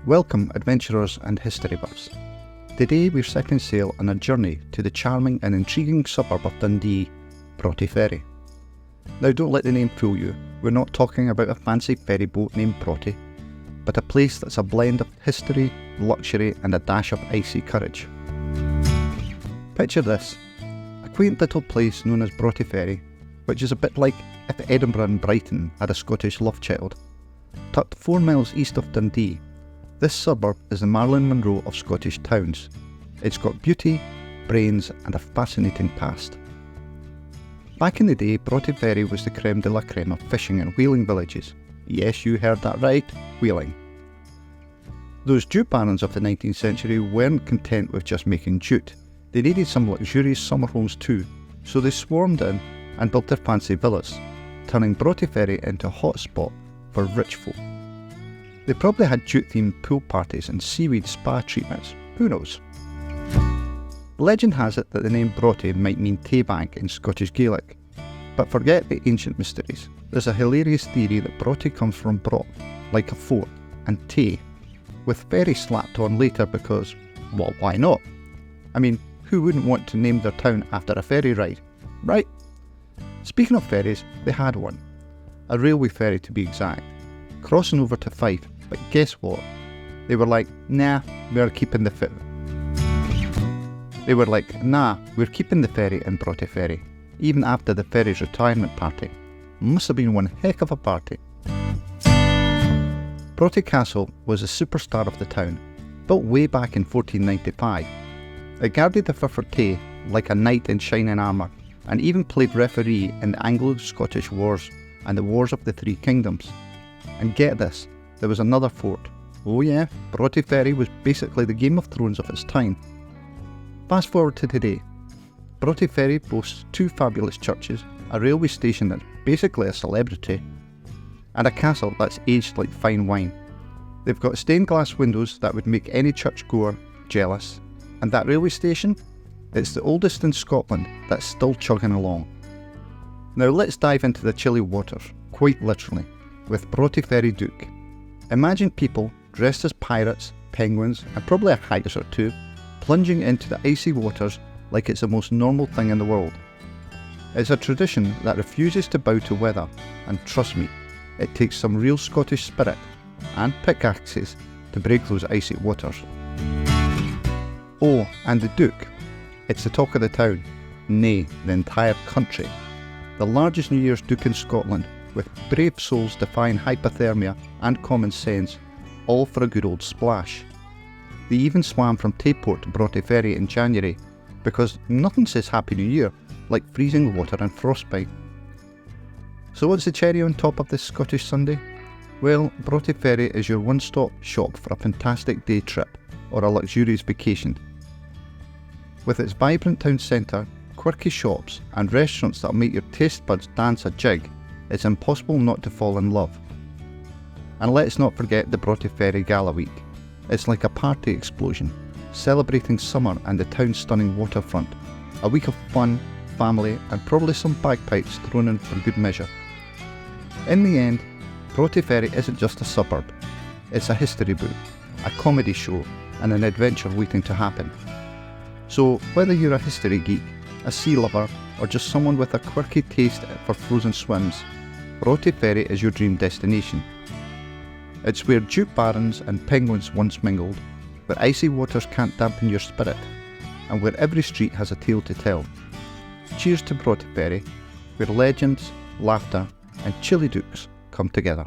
Welcome adventurers and history buffs. Today we're setting sail on a journey to the charming and intriguing suburb of Dundee, Broughty Ferry. Now don't let the name fool you, we're not talking about a fancy ferry boat named Broughty, but a place that's a blend of history, luxury and a dash of icy courage. Picture this, a quaint little place known as Broughty Ferry, which is a bit like if Edinburgh and Brighton had a Scottish love child. Tucked 4 miles east of Dundee, this suburb is the Marilyn Monroe of Scottish towns. It's got beauty, brains and a fascinating past. Back in the day, Broughty Ferry was the creme de la creme of fishing and whaling villages. Yes, you heard that right, whaling. Those jute barons of the 19th century weren't content with just making jute. They needed some luxurious summer homes too, so they swarmed in and built their fancy villas, turning Broughty Ferry into a hotspot for rich folk. They probably had jute-themed pool parties and seaweed spa treatments, who knows? Legend has it that the name Broughty might mean Taybank in Scottish Gaelic, but forget the ancient mysteries. There's a hilarious theory that Broughty comes from Broch, like a fort, and Tay, with ferry slapped on later because, well, why not? I mean, who wouldn't want to name their town after a ferry ride, right? Speaking of ferries, they had one. A railway ferry to be exact, crossing over to Fife. But guess what? They were like, nah, we're keeping the ferry in Broughty Ferry, even after the ferry's retirement party. Must have been one heck of a party. Broughty Castle was a superstar of the town, built way back in 1495. It guarded the Firth of Tay like a knight in shining armour, and even played referee in the Anglo-Scottish Wars and the Wars of the Three Kingdoms. And get this, there was another fort. Oh yeah, Broughty Ferry was basically the Game of Thrones of its time. Fast forward to today. Broughty Ferry boasts 2 fabulous churches, a railway station that's basically a celebrity, and a castle that's aged like fine wine. They've got stained glass windows that would make any churchgoer jealous, and that railway station? It's the oldest in Scotland that's still chugging along. Now let's dive into the chilly waters, quite literally, with Broughty Ferry Duke. Imagine people dressed as pirates, penguins and probably a haggis or two, plunging into the icy waters like it's the most normal thing in the world. It's a tradition that refuses to bow to weather, and trust me, it takes some real Scottish spirit and pickaxes to break those icy waters. Oh, and the Duke. It's the talk of the town, nay, the entire country. The largest New Year's Duke in Scotland, with brave souls defying hypothermia and common sense, all for a good old splash. They even swam from Tayport to Broughty Ferry in January, because nothing says Happy New Year like freezing water and frostbite. So what's the cherry on top of this Scottish Sunday? Well, Broughty Ferry is your one-stop shop for a fantastic day trip or a luxurious vacation. With its vibrant town centre, quirky shops and restaurants that'll make your taste buds dance a jig, it's impossible not to fall in love. And let's not forget the Broughty Ferry Gala Week. It's like a party explosion, celebrating summer and the town's stunning waterfront. A week of fun, family and probably some bagpipes thrown in for good measure. In the end, Broughty Ferry isn't just a suburb. It's a history book, a comedy show and an adventure waiting to happen. So whether you're a history geek, a sea lover or just someone with a quirky taste for frozen swims, Broughty Ferry is your dream destination. It's where jute barons and penguins once mingled, where icy waters can't dampen your spirit, and where every street has a tale to tell. Cheers to Broughty Ferry, where legends, laughter and chilly dukes come together.